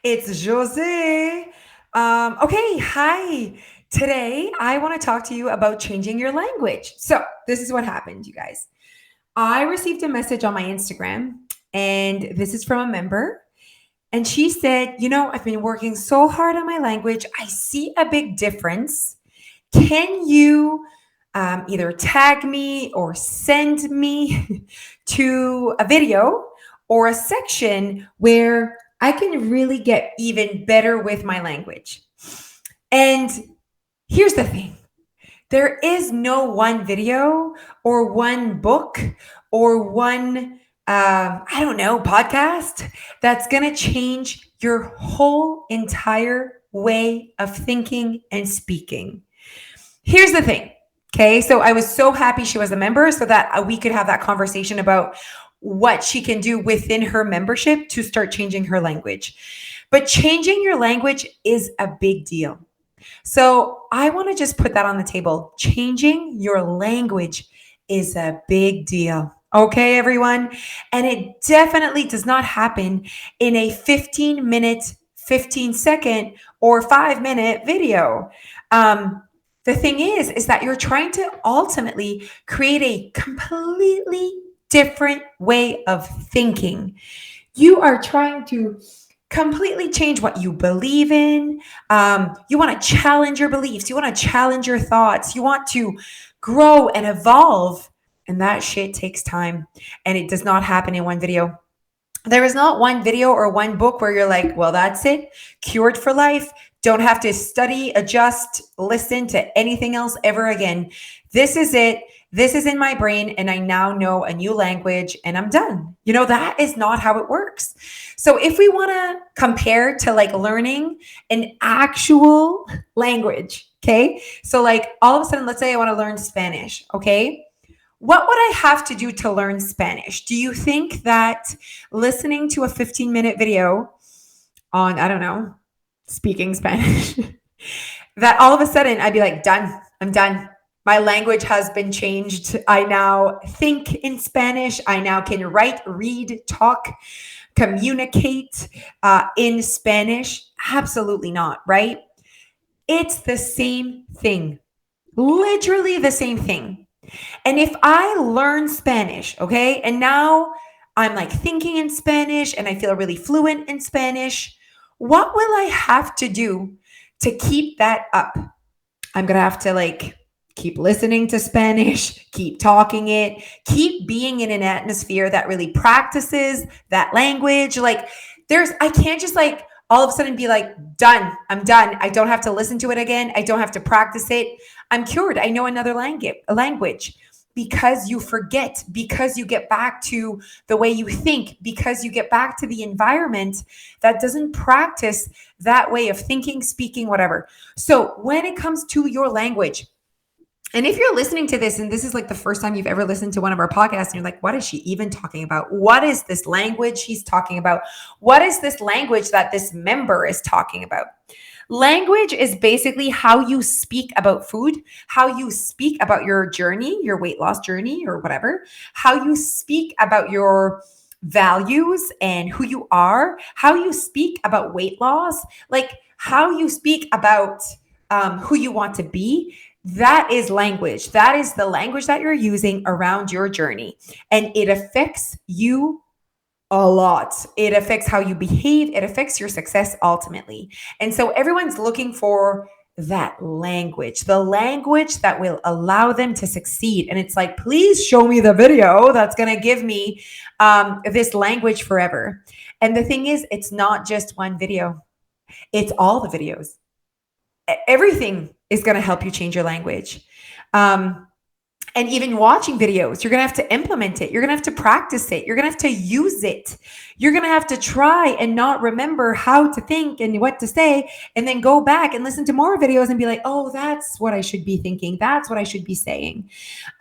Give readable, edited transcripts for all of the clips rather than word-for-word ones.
It's Josee. Okay, hi. Today, I want to talk to you about changing your language. So, this is what happened, you guys. I received a message on my Instagram, and this is from a member. And she said, I've been working so hard on my language. I see a big difference. Can you either tag me or send me to a video or a section where I can really get even better with my language? And here's the thing, there is no one video or one book or one, I don't know, podcast that's going to change your whole entire way of thinking and speaking. Here's the thing. Okay. So I was so happy she was a member so that we could have that conversation about what she can do within her membership to start changing her language. But changing your language is a big deal. So I want to just put that on the table. Changing your language is a big deal. Okay, everyone. And it definitely does not happen in a 15-minute, 15-second, or 5-minute video. The thing is that you're trying to ultimately create a completely different way of thinking. You are trying to completely change what you believe in. You want to challenge your beliefs. You want to challenge your thoughts. You want to grow and evolve. And that shit takes time. And it does not happen in one video. There is not one video or one book where you're like, well, that's it, cured for life. Don't have to study, adjust, listen to anything else ever again. This is it. This is in my brain, and I now know a new language, and I'm done. That is not how it works. So, if we want to compare to like learning an actual language, okay? So, like all of a sudden, let's say I want to learn Spanish, okay? What would I have to do to learn Spanish? Do you think that listening to a 15-minute video on, I don't know, speaking Spanish, that all of a sudden I'd be like, done, I'm done. My language has been changed. I now think in Spanish. I now can write, read, talk, communicate in Spanish? Absolutely not, right? It's the same thing, literally the same thing. And if I learn Spanish, okay, and now I'm like thinking in Spanish and I feel really fluent in Spanish, what will I have to do to keep that up? I'm going to have to like keep listening to Spanish, keep talking it, keep being in an atmosphere that really practices that language. Like I can't just like all of a sudden be like, done, I'm done. I don't have to listen to it again. I don't have to practice it. I'm cured. I know another language. Because you forget, because you get back to the way you think, because you get back to the environment that doesn't practice that way of thinking, speaking, whatever. So when it comes to your language, and if you're listening to this and this is like the first time you've ever listened to one of our podcasts and you're like, what is she even talking about? What is this language she's talking about? What is this language that this member is talking about? Language is basically how you speak about food, how you speak about your journey, your weight loss journey or whatever, how you speak about your values and who you are, how you speak about weight loss, like how you speak about who you want to be. That is language. That is the language that you're using around your journey. And it affects you a lot. It affects how you behave. It affects your success ultimately. And so everyone's looking for that language, the language that will allow them to succeed. And it's like, please show me the video that's going to give me this language forever. And the thing is, it's not just one video, it's all the videos. Everything is going to help you change your language. And even watching videos, you're going to have to implement it. You're going to have to practice it. You're going to have to use it. You're going to have to try and not remember how to think and what to say, and then go back and listen to more videos and be like, oh, that's what I should be thinking. That's what I should be saying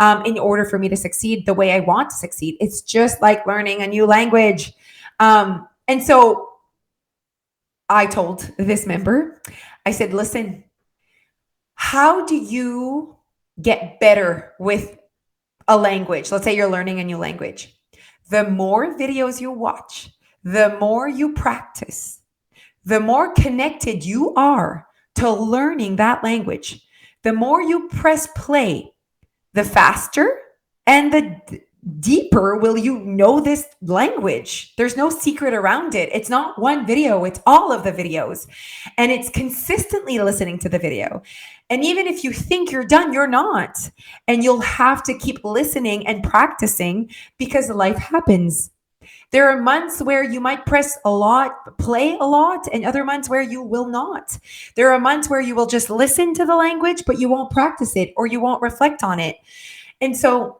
in order for me to succeed the way I want to succeed. It's just like learning a new language. And so I told this member, I said, listen, how do you get better with a language? Let's say you're learning a new language. The more videos you watch, the more you practice, The more connected you are to learning that language, the more you press play, the faster and the deeper will you know this language. There's no secret around it. It's not one video, it's all of the videos. And it's consistently listening to the video. And even if you think you're done, you're not. And you'll have to keep listening and practicing because life happens. There are months where you might press a lot, play a lot, and other months where you will not. There are months where you will just listen to the language, but you won't practice it or you won't reflect on it. And so,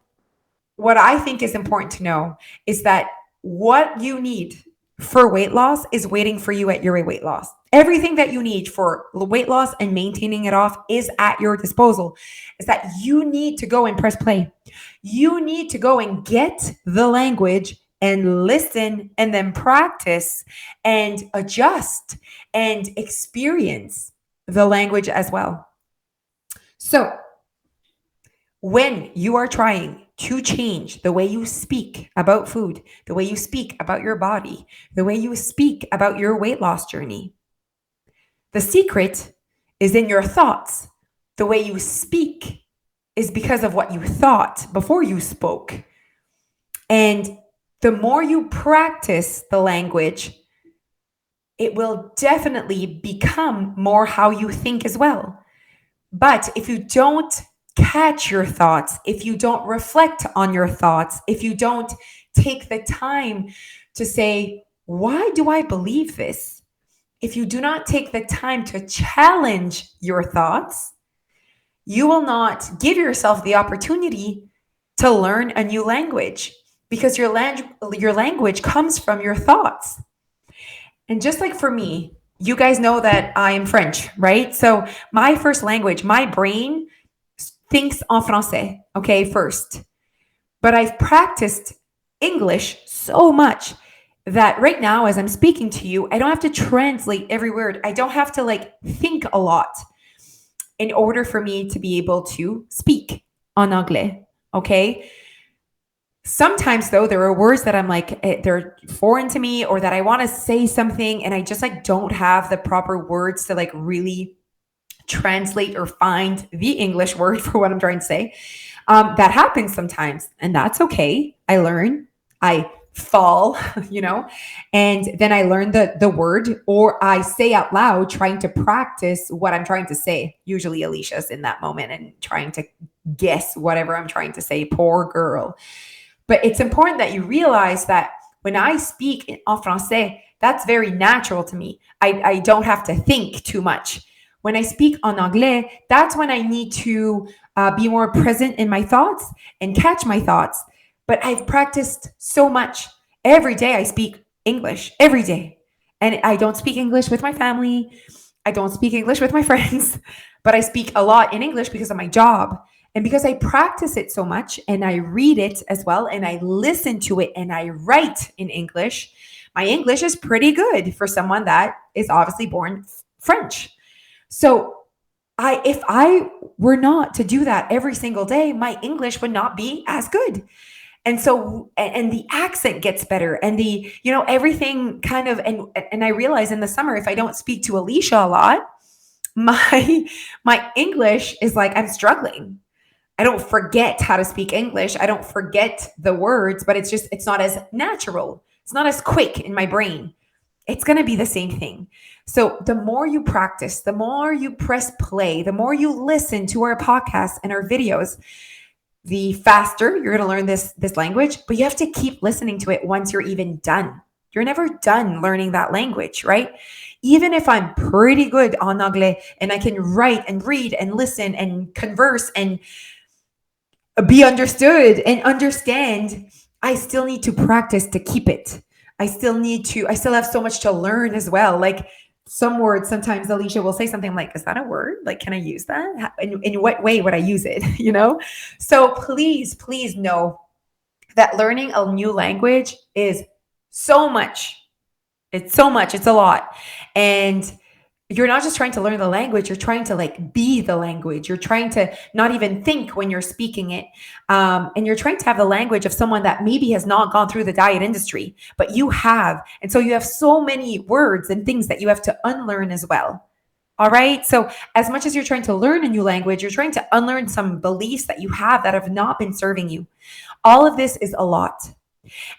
what I think is important to know is that what you need for weight loss is waiting for you at your weight loss. Everything that you need for weight loss and maintaining it off is at your disposal. Is that you need to go and press play. You need to go and get the language and listen and then practice and adjust and experience the language as well. So, when you are trying to change the way you speak about food, the way you speak about your body, the way you speak about your weight loss journey, the secret is in your thoughts. The way you speak is because of what you thought before you spoke. And the more you practice the language, it will definitely become more how you think as well. But if you don't catch your thoughts, if you don't reflect on your thoughts, if you don't take the time to say, why do I believe this? If you do not take the time to challenge your thoughts, you will not give yourself the opportunity to learn a new language because your language comes from your thoughts. And just like for me, you guys know that I am French, right? So my first language, my brain thinks en français, okay, first. But I've practiced English so much that right now, as I'm speaking to you, I don't have to translate every word. I don't have to like think a lot in order for me to be able to speak en anglais, okay? Sometimes though, there are words that I'm like, they're foreign to me or that I want to say something and I just like don't have the proper words to like really translate or find the English word for what I'm trying to say. That happens sometimes, and that's okay. I learn, I fall, and then I learn the word, or I say out loud, trying to practice what I'm trying to say. Usually, Alicia's in that moment and trying to guess whatever I'm trying to say. Poor girl. But it's important that you realize that when I speak en français, that's very natural to me. I don't have to think too much. When I speak en anglais, that's when I need to be more present in my thoughts and catch my thoughts. But I've practiced so much. Every day I speak English, every day. And I don't speak English with my family. I don't speak English with my friends, but I speak a lot in English because of my job. And because I practice it so much and I read it as well and I listen to it and I write in English, my English is pretty good for someone that is obviously born French. So if I were not to do that every single day, my English would not be as good. And so, and the accent gets better and everything kind of, and I realize in the summer, if I don't speak to Alicia a lot, my English is like, I'm struggling. I don't forget how to speak English. I don't forget the words, but it's not as natural. It's not as quick in my brain. It's going to be the same thing. So the more you practice, the more you press play, the more you listen to our podcasts and our videos, the faster you're going to learn this language, but you have to keep listening to it once you're even done. You're never done learning that language, right? Even if I'm pretty good en anglais and I can write and read and listen and converse and be understood and understand, I still need to practice to keep it. I still have so much to learn as well. Like some words, sometimes Alicia will say something like, is that a word? Like, can I use that? In what way would I use it? So please know that learning a new language is so much. It's so much. It's a lot. And you're not just trying to learn the language, you're trying to like be the language. You're trying to not even think when you're speaking it. And you're trying to have the language of someone that maybe has not gone through the diet industry, but you have. And so you have so many words and things that you have to unlearn as well. All right. So, as much as you're trying to learn a new language, you're trying to unlearn some beliefs that you have that have not been serving you. All of this is a lot.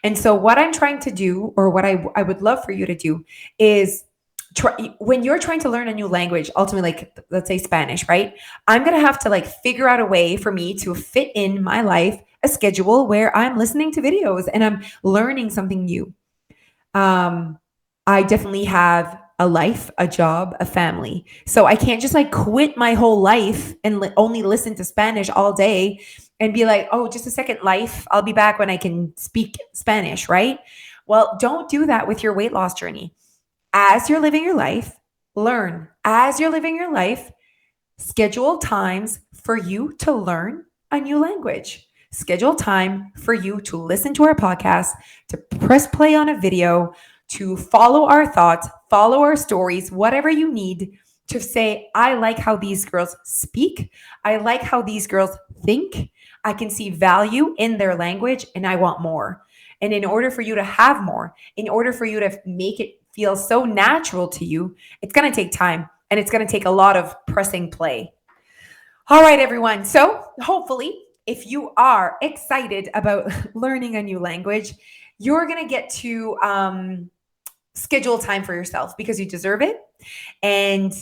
And so, what I'm trying to do, or what I would love for you to do, is when you're trying to learn a new language, ultimately, like let's say Spanish, right? I'm going to have to like figure out a way for me to fit in my life a schedule where I'm listening to videos and I'm learning something new. um, I definitely have a life, a job, a family. So I can't just like quit my whole life and only listen to Spanish all day and be like, oh, just a second, life. I'll be back when I can speak Spanish, right? Well, don't do that with your weight loss journey. As you're living your life, learn. As you're living your life, schedule times for you to learn a new language. Schedule time for you to listen to our podcast, to press play on a video, to follow our thoughts, follow our stories, whatever you need to say, I like how these girls speak. I like how these girls think. I can see value in their language and I want more. And in order for you to have more, in order for you to make it feel so natural to you, it's going to take time and it's going to take a lot of pressing play. All right, everyone. So hopefully, if you are excited about learning a new language, you're going to get to schedule time for yourself because you deserve it. And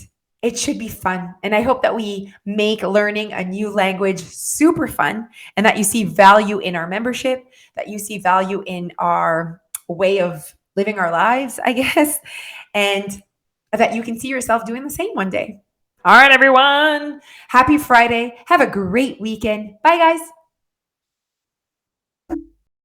it should be fun. And I hope that we make learning a new language super fun and that you see value in our membership, that you see value in our way of living our lives, I guess, and that you can see yourself doing the same one day. All right, everyone. Happy Friday. Have a great weekend. Bye, guys.